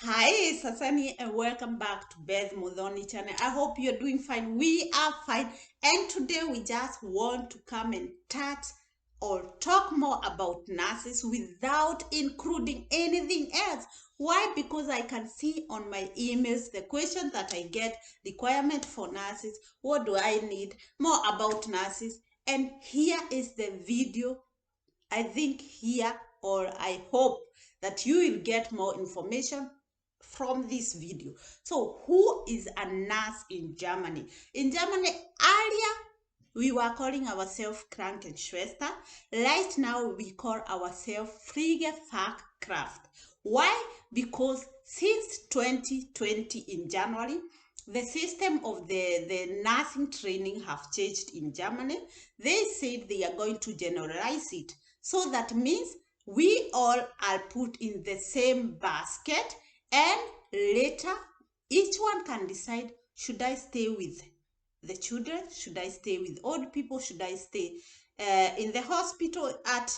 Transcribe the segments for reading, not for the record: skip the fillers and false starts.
Hi, Sasani, and welcome back to Beth Modoni channel. I hope you're doing fine. We are fine, and today we just want to come and touch or talk more about nurses without including anything else. Why? Because I can see on my emails the questions that I get, requirement for nurses, what do I need, more about nurses, and here is the video. I think here, or I hope that you will get more information from this video. So, who is a nurse in Germany? In Germany, earlier we were calling ourselves Krankenschwester. Right now, we call ourselves Pflegefachkraft. Why? Because since 2020 in January, the system of the nursing training have changed in Germany. They said they are going to generalize it. So that means we all are put in the same basket, and later each one can decide, should I stay with the children, should I stay with old people, should I stay in the hospital at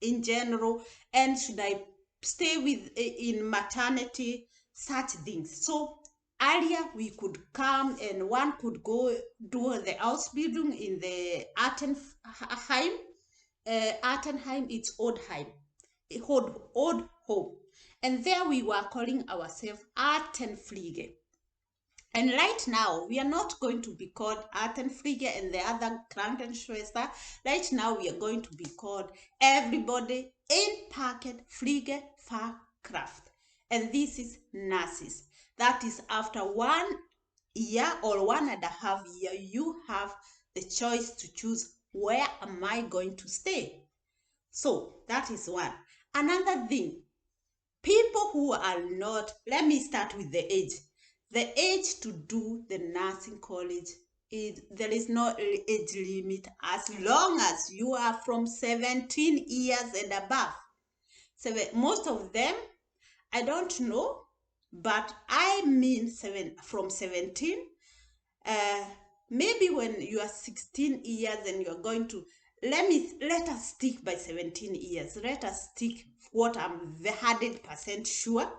in general, and should I stay with in maternity, such things. So earlier we could come and one could go do the Ausbildung in the Altenheim. Altenheim, it's Oldheim, old home. And there we were calling ourselves Altenpflege. And right now, we are not going to be called Altenpflege and the other Krankenschwester. Right now, we are going to be called everybody in packet Pflegefachkraft. And this is nurses. That is after 1 year or 1.5 years, you have the choice to choose, where am I going to stay? So that is one. Another thing, people who are not, let me start with the age. The age to do the nursing college is, there is no age limit as long as you are from 17 years and above. So most of them, I don't know, but I mean from 17. Uh, Maybe when you are 16 years and you're going to, let us stick by 17 years. Let us stick what I'm 100% sure.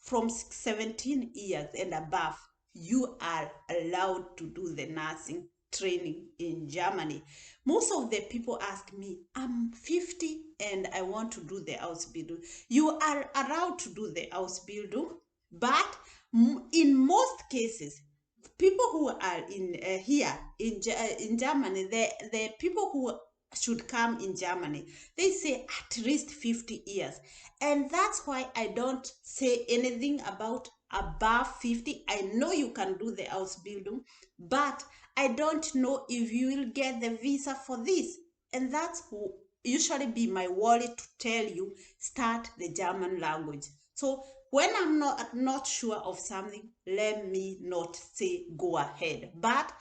From 17 years and above, you are allowed to do the nursing training in Germany. Most of the people ask me, I'm 50 and I want to do the Ausbildung. You are allowed to do the Ausbildung, but in most cases, people who are in here in Germany, the people who should come in Germany, they say at least 50 years. And that's why I don't say anything about above 50. I know you can do the Ausbildung, but I don't know if you will get the visa for this. And that's usually be my worry, to tell you, start the German language. So when I'm not sure of something, let me not say go ahead. But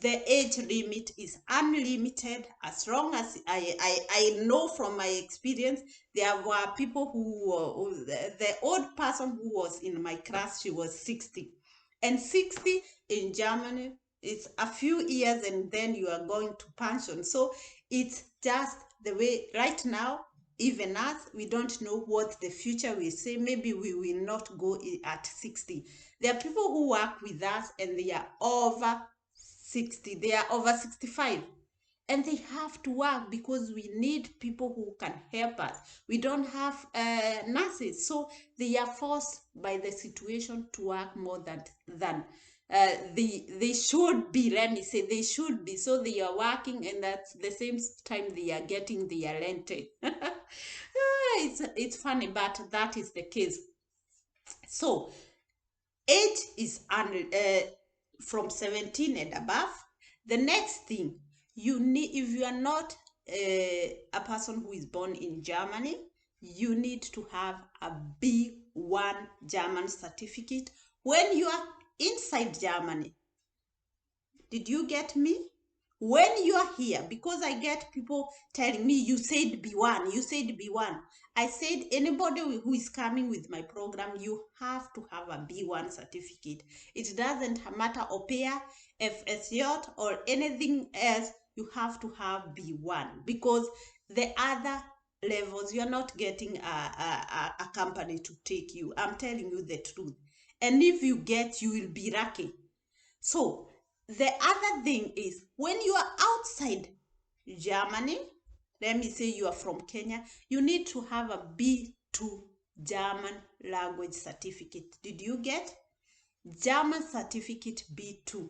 the age limit is unlimited. As long as I know from my experience, there were people who the old person who was in my class, she was 60. And 60 in Germany, it's a few years and then you are going to pension. So it's just the way right now. Even us, we don't know what the future will say. Maybe we will not go at 60. There are people who work with us and they are over 60. They are over 65. And they have to work because we need people who can help us. We don't have nurses. So they are forced by the situation to work more than they should be. Let me say, they should be. So they are working, and at the same time they are getting their rent. It's funny, but that is the case. So age is from 17 and above. The next thing, you need, if you are not a person who is born in Germany, you need to have a B1 German certificate when you are inside Germany. Did you get me? When you are here, because I get people telling me, you said B1, you said B1. I said, anybody who is coming with my program, you have to have a B1 certificate. It doesn't matter au pair, FSJ, or anything else, you have to have B1, because the other levels, you're not getting a company to take you. I'm telling you the truth. And if you get, you will be lucky. So the other thing is when you are outside Germany, let me say you are from Kenya, you need to have a B2 German language certificate. Did you get? German certificate B2.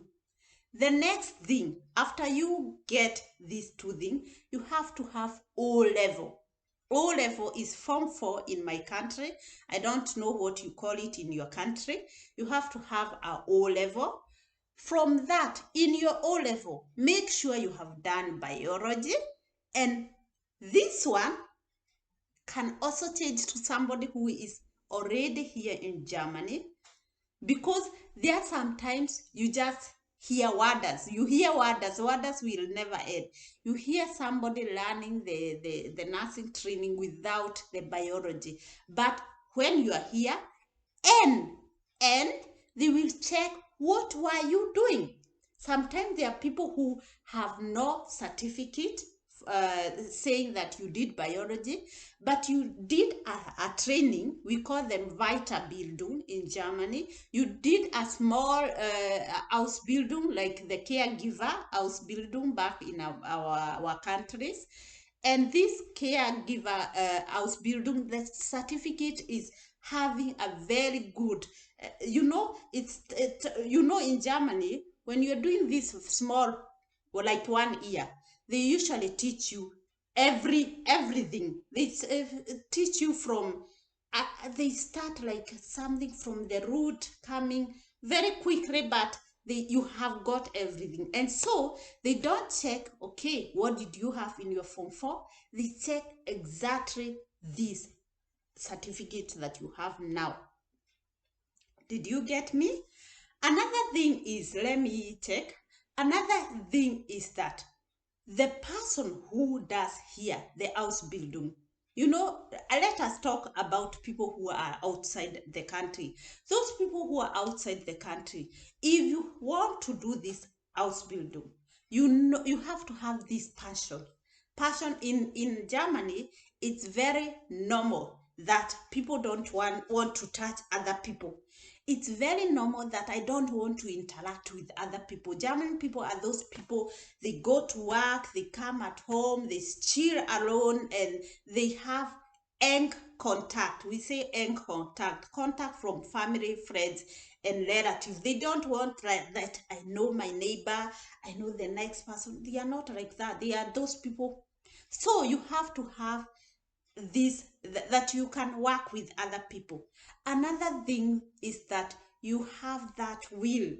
The next thing, after you get these two things, you have to have O level. O level is Form 4 in my country. I don't know what you call it in your country. You have to have a O level. From that, in your O level, make sure you have done biology. And this one can also change to somebody who is already here in Germany, because there are sometimes you just hear wonders. You hear wonders will never end. You hear somebody learning the nursing training without the biology. But when you are here, and and they will check what were you doing. Sometimes there are people who have no certificate saying that you did biology, but you did a training. We call them Weiterbildung in Germany. You did a small Ausbildung, like the caregiver Ausbildung back in our countries. And this caregiver Ausbildung, the certificate is having a very good, in Germany, when you're doing this small, or like 1 year, they usually teach you everything. They teach you from, they start like something from the root coming very quickly, but you have got everything. And so they don't check, okay, what did you have in your Form 4? They check exactly this certificate that you have now. Did you get me? Another thing is, let me check. Another thing is that the person who does here the Ausbildung, let us talk about people who are outside the country. Those people who are outside the country, if you want to do this Ausbildung, you have to have this passion. Passion in Germany, it's very normal that people don't want to touch other people. It's very normal that I don't want to interact with other people. German people are those people, they go to work, they come at home, they chill alone, and they have eng contact. We say eng contact from family, friends, and relatives. They don't want like that. I know my neighbor, I know the next person. They are not like that. They are those people. So you have to have this, that you can work with other people. Another thing is that you have that will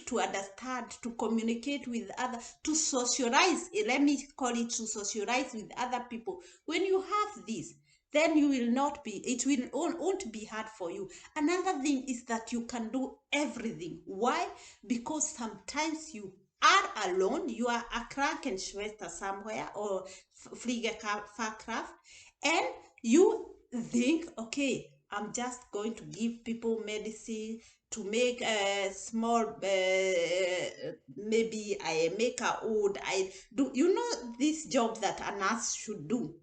to understand, to communicate with others, to socialize. Let me call it, to socialize with other people. When you have this, then you will not be, it will won't be hard for you. Another thing is that you can do everything. Why? Because sometimes you are alone, you are a Krankenschwester somewhere, or Pflegefachkraft, and you think, okay, I'm just going to give people medicine to make a small, maybe I make a wood, I do, this job that a nurse should do.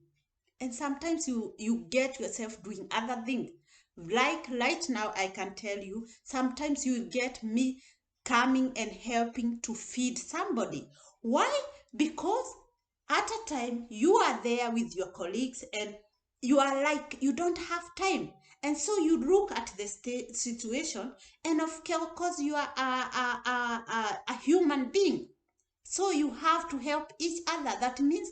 And sometimes you get yourself doing other things. Like right now, I can tell you, sometimes you get me coming and helping to feed somebody. Why? Because at a time you are there with your colleagues and you are like, you don't have time. And so you look at the situation, and of course you are a human being. So you have to help each other. That means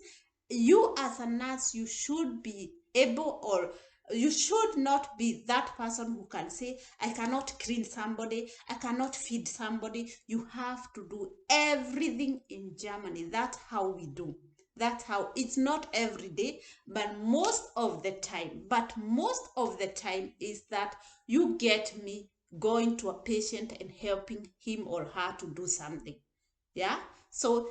you as a nurse, you should be able, or you should not be that person who can say, I cannot clean somebody, I cannot feed somebody. You have to do everything in Germany. That's how we do. That's how, it's not every day, but most of the time. But most of the time is that you get me going to a patient and helping him or her to do something. Yeah. So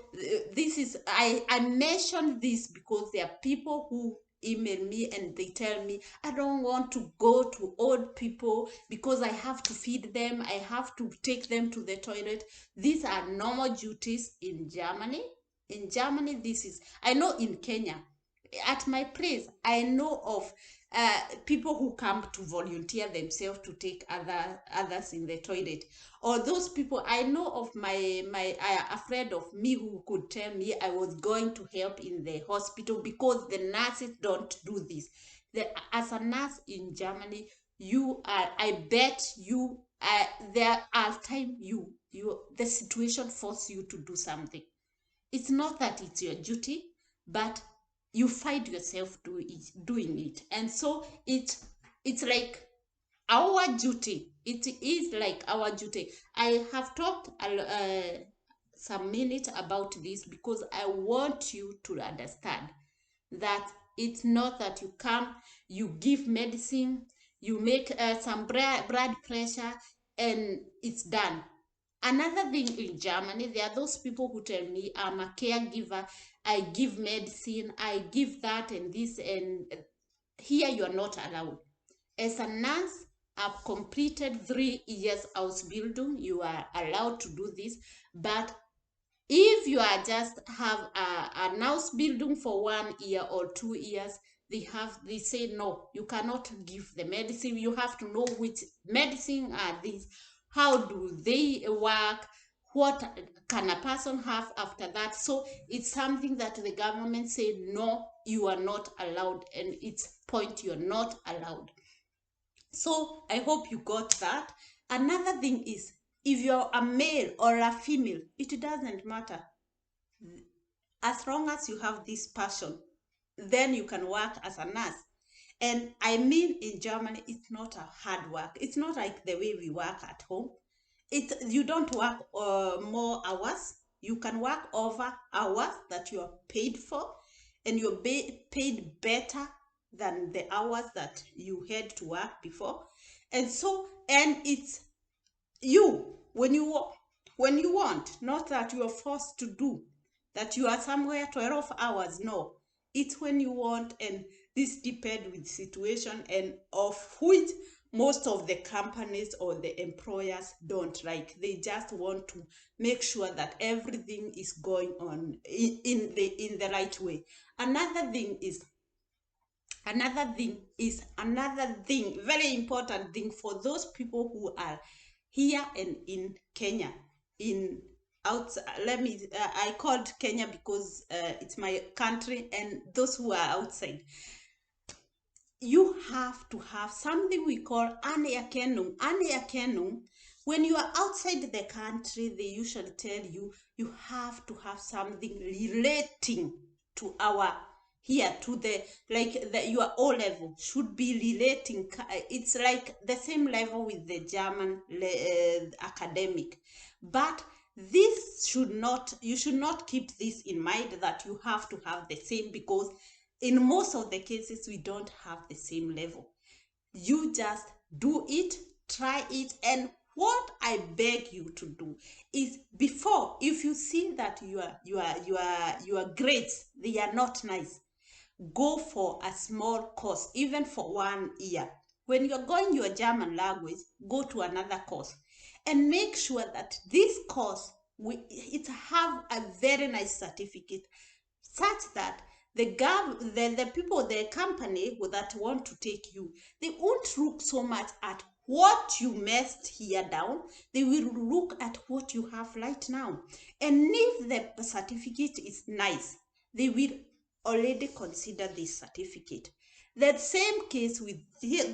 this is, I mentioned this because there are people who email me and they tell me, I don't want to go to old people because I have to feed them, I have to take them to the toilet. These are normal duties in Germany. In Germany, this is, I know in Kenya at my place, I know of people who come to volunteer themselves to take others in the toilet, or those people. I know of my a friend of me who could tell me I was going to help in the hospital because the nurses don't do this. As a nurse in Germany, you are, I bet you, there are time you the situation force you to do something. It's not that it's your duty, but you find yourself doing it. And so it's like our duty. It is like our duty. I have talked some minutes about this because I want you to understand that it's not that you come, you give medicine, you make some blood pressure, and it's done. Another thing in Germany, there are those people who tell me I'm a caregiver, I give medicine, I give that and this, and here you are not allowed. As a nurse, I've completed 3 years Ausbildung. You are allowed to do this, but if you are just have an Ausbildung for 1 year or 2 years, they say no, you cannot give the medicine. You have to know which medicine are these, how do they work, what can a person have after that. So it's something that the government said no, you are not allowed, and it's point you're not allowed. So I hope you got that. Another thing is, if you're a male or a female, it doesn't matter. As long as you have this passion, then you can work as a nurse. And I mean, in Germany, it's not a hard work. It's not like the way we work at home. You don't work more hours. You can work over hours that you are paid for, and you're paid better than the hours that you had to work before. And so, and it's you when you want, not that you are forced to do, that you are somewhere 12 hours. No, it's when you want, and this depends with situation, and of which most of the companies or the employers don't like. They just want to make sure that everything is going on in the right way. Another thing, very important thing for those people who are here and in Kenya, in outside. I called Kenya because it's my country, and those who are outside, you have to have something we call anerkennung. Anerkennung, when you are outside the country, they usually tell you you have to have something relating to our here, to the, like the your O level should be relating. It's like the same level with the German academic, but this should not, you should not keep this in mind that you have to have the same, because in most of the cases we don't have the same level. You just do it, try it. And what I beg you to do is, before, if you see that your grades, they are not nice, go for a small course, even for 1 year. When you're going your German language, go to another course and make sure that this course, it have a very nice certificate, such that the people, the company that want to take you, they won't look so much at what you messed here down. They will look at what you have right now. And if the certificate is nice, they will already consider this certificate. That same case with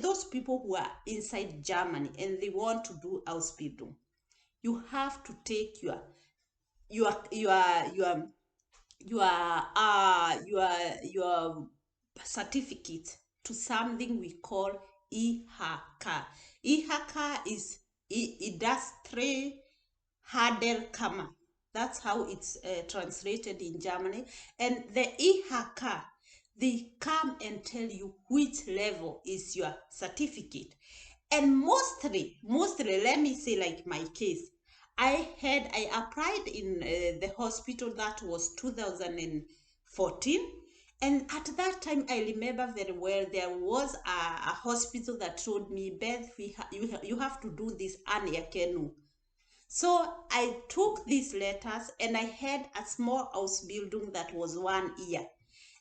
those people who are inside Germany and they want to do Ausbildung. You have to take your your your your certificate to something we call IHK. IHK is Industrie Handelskammer. That's how it's translated in Germany. And the IHK, they come and tell you which level is your certificate. And mostly, let me say, like my case, I applied in the hospital. That was 2014. And at that time, I remember very well, there was a hospital that told me, Beth, you have to do this Anerkennung. So I took these letters and I had a small Ausbildung that was 1 year.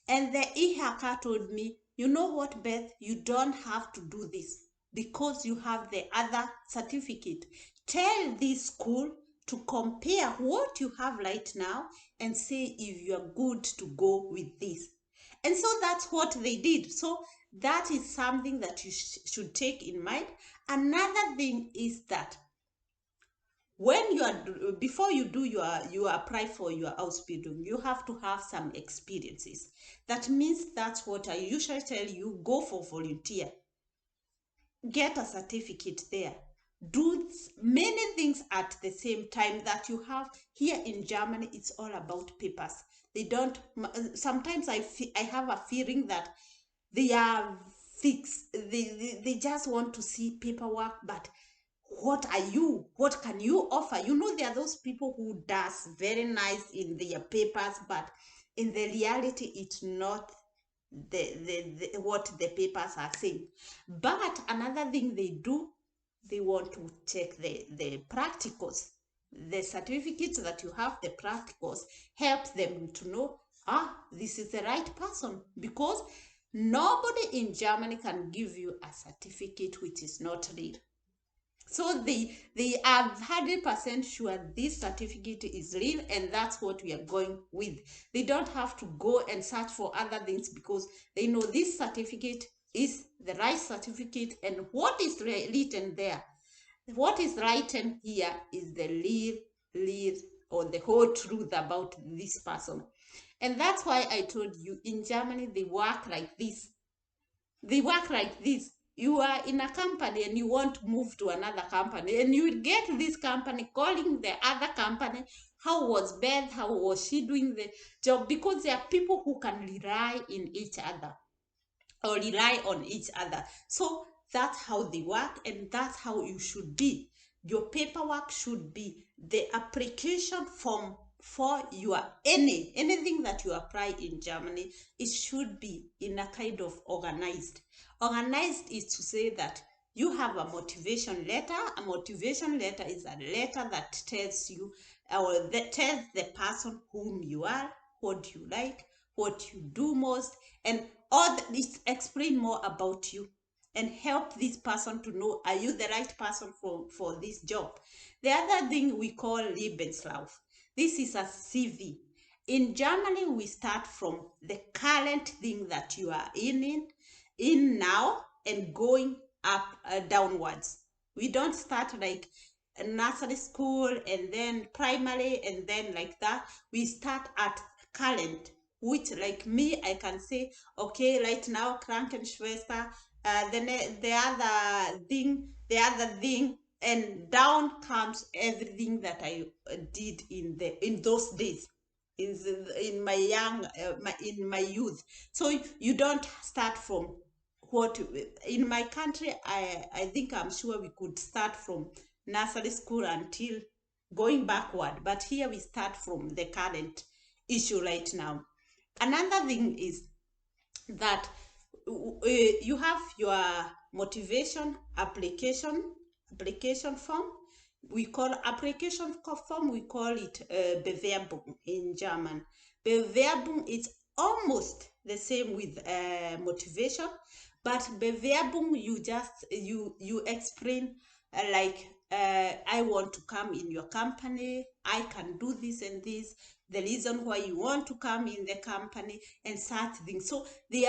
And the e-hacker told me, you know what, Beth, you don't have to do this because you have the other certificate. Tell this school to compare what you have right now and say if you are good to go with this. And so that's what they did. So that is something that you should take in mind. Another thing is that when you are, before you do you apply for your Ausbildung, you have to have some experiences. That means that's what I usually tell you: go for volunteer, get a certificate there, do many things at the same time that you have. Here in Germany, it's all about papers. They don't, sometimes I have a feeling that they are fixed. They just want to see paperwork, but what are you, what can you offer? You know, there are those people who does very nice in their papers, but in the reality it's not the what the papers are saying. But another thing they do, they want to check the practicals. The certificates that you have, the practicals, help them to know, this is the right person, because nobody in Germany can give you a certificate which is not real. So they are 100% sure this certificate is real, and that's what we are going with. They don't have to go and search for other things because they know this certificate is the right certificate, and what is written there, what is written here is the real or the whole truth about this person. And that's why I told you in Germany they work like this. They work like this. You are in a company and you want to move to another company, and you will get this company calling the other company, how was Beth, how was she doing the job, because there are people who can rely in each other or rely on each other. So that's how they work, and that's how you should be. Your paperwork should be the application form for your anything that you apply in Germany. It should be in a kind of organized. Organized is to say that you have a motivation letter. A motivation letter is a letter that tells you, or that tells the person whom you are, what you like, what you do most, and all this explain more about you and help this person to know, are you the right person for this job. The other thing we call Lebenslauf. This is a CV. In Germany, we start from the current thing that you are in now and going up downwards. We don't start like nursery school and then primary and then like that. We start at current, which like me, I can say, okay, right now, Krankenschwester, the other thing, and down comes everything that I did in those days, in my in my youth. So you don't start from what in my country. I think I'm sure we could start from nursery school until going backward, but here we start from the current issue right now. Another thing is that you have your motivation application form. We call application form, we call it Bewerbung in German. Bewerbung is almost the same with motivation, but Bewerbung, you explain like, I want to come in your company, I can do this and this, the reason why you want to come in the company, and such things. So they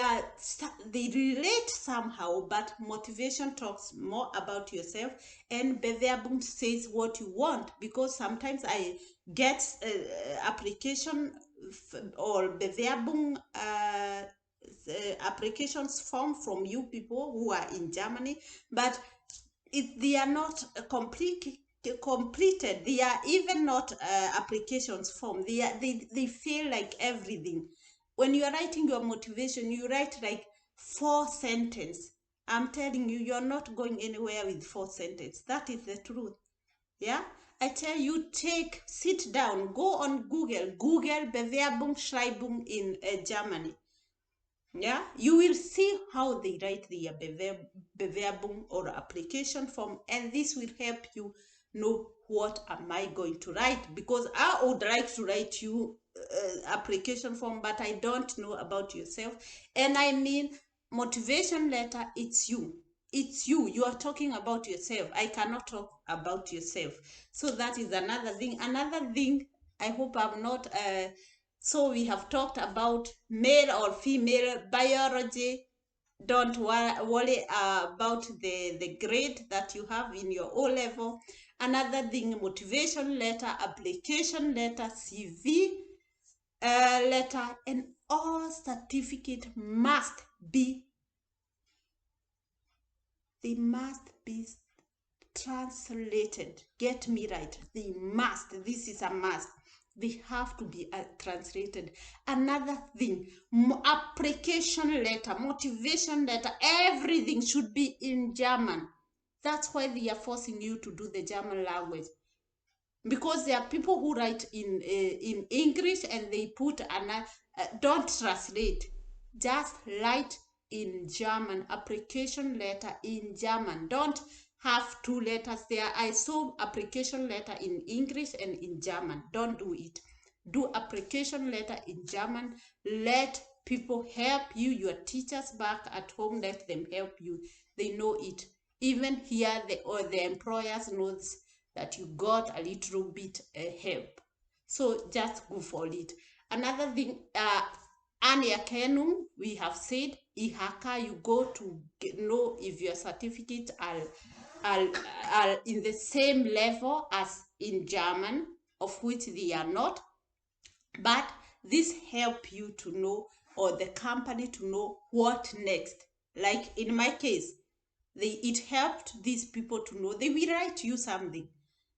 relate somehow, but motivation talks more about yourself, and Bewerbung says what you want, because sometimes I get application or Bewerbung applications form from you people who are in Germany, but they are not completed. They are even not applications form. They feel like everything. When you are writing your motivation, you write like 4 sentences. I'm telling you, you're not going anywhere with 4 sentences. That is the truth. Yeah, I tell you, sit down, go on Google Bewerbung Schreibung in Germany. Yeah, you will see how they write their Bewerbung or application form, and this will help you know what am I going to write, because I would like to write you application form, but I don't know about yourself. And I mean, motivation letter, it's you. It's you. You are talking about yourself. I cannot talk about yourself. So that is another thing. Another thing, I hope I'm not. So we have talked about male or female biology. Don't worry about the grade that you have in your O level. Another thing, motivation letter, application letter, CV letter, and all certificate must be, they must be translated. Get me right. They must. This is a must. They have to be translated. Another thing, application letter, motivation letter, everything should be in German. That's why they are forcing you to do the German language. Because there are people who write in English and they put don't translate, just write in German. Application letter in German. Don't have two letters there. I saw application letter in English and in German. Don't do it. Do application letter in German. Let people help you. Your teachers back at home, let them help you. They know it. Even here, the employers knows that you got a little bit help. So just go for it. Another thing, Anerkennung, we have said, IHK, you go to know if your certificates are in the same level as in German, of which they are not. But this help you to know, or the company to know what next. Like in my case, it helped these people to know they will write you something.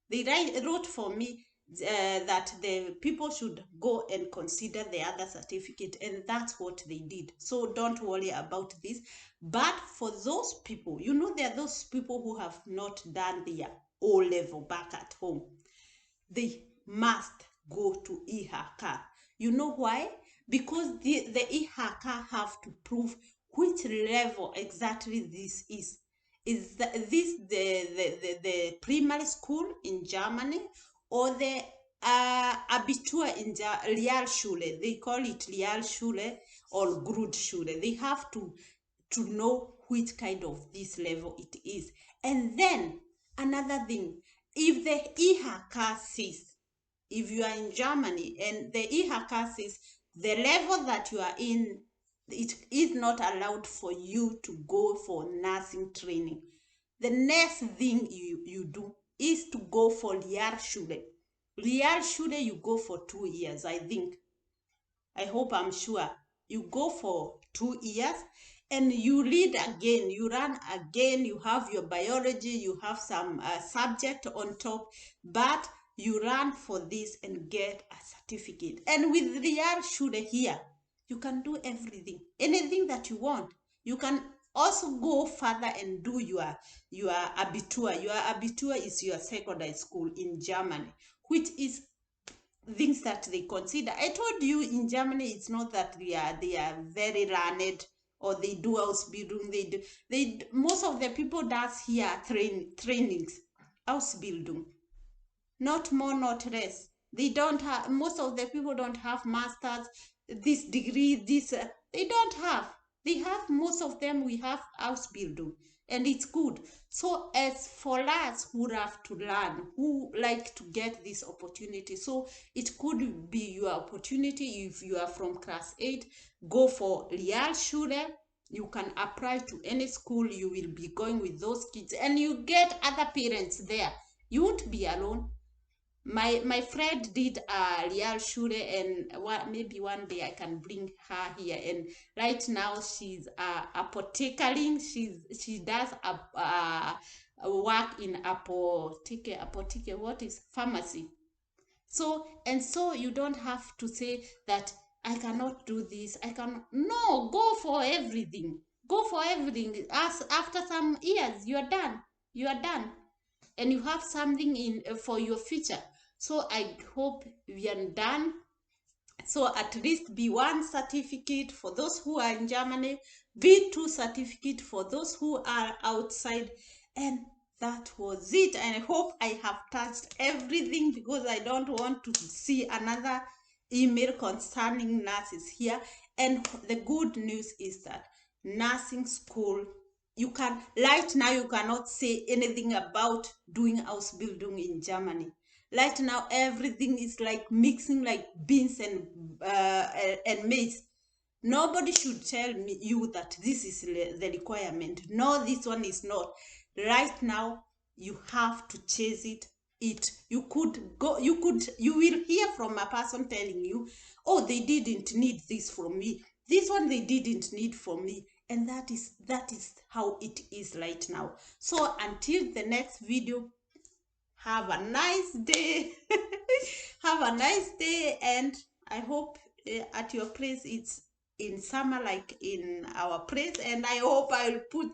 They wrote for me that the people should go and consider the other certificate, and that's what they did. So don't worry about this. But for those people, there are those people who have not done their O level back at home. They must go to IHK. You know why? Because the IHK have to prove which level exactly this is. Is this the primary school in Germany, or the Abitur in Realschule? They call it Realschule or Grundschule. They have to know which kind of this level it is. And then another thing, if the IHK says, if you are in Germany and the IHK says the level that you are in, it is not allowed for you to go for nursing training, the next thing you do is to go for Realschule. Realschule, you go for 2 years, I think. I hope I'm sure. You go for 2 years and you read again, you run again, you have your biology, you have some subject on top, but you run for this and get a certificate. And with Realschule here, you can do everything, anything that you want. You can also go further and do your Abitur. Your Abitur is your secondary school in Germany, which is things that they consider. I told you in Germany, it's not that they are very learned or they do Ausbildung. Most of the people does here trainings, Ausbildung, not more, not less. They don't have, most of the people don't have masters, this degree, this they don't have. They have, most of them, we have Ausbildung, and it's good. So as for us who have to learn, who like to get this opportunity, so it could be your opportunity. If you are from class 8, go for Realschule. You can apply to any school. You will be going with those kids and you get other parents there. You won't be alone. My friend did a Realschule, and maybe one day I can bring her here. And right now she's apothecaring. She does a work in apotheke. What is pharmacy? So you don't have to say that I cannot do this. I can no go for everything. Go for everything. As after some years, you are done. You are done, and you have something in for your future. So I hope we are done. So at least B1 certificate for those who are in Germany, B2 certificate for those who are outside, and that was it. And I hope I have touched everything, because I don't want to see another email concerning nurses here. And the good news is that nursing school, you can, right now you cannot say anything about doing Ausbildung in Germany. Right now everything is like mixing like beans and maize. Nobody should tell me you that this is the requirement. No, this one is not. Right now, you have to chase it. You could go, you will hear from a person telling you, oh, they didn't need this from me. This one they didn't need from me. And that is how it is right now. So until the next video, have a nice day. Have a nice day, and I hope at your place it's in summer like in our place, and I hope I'll put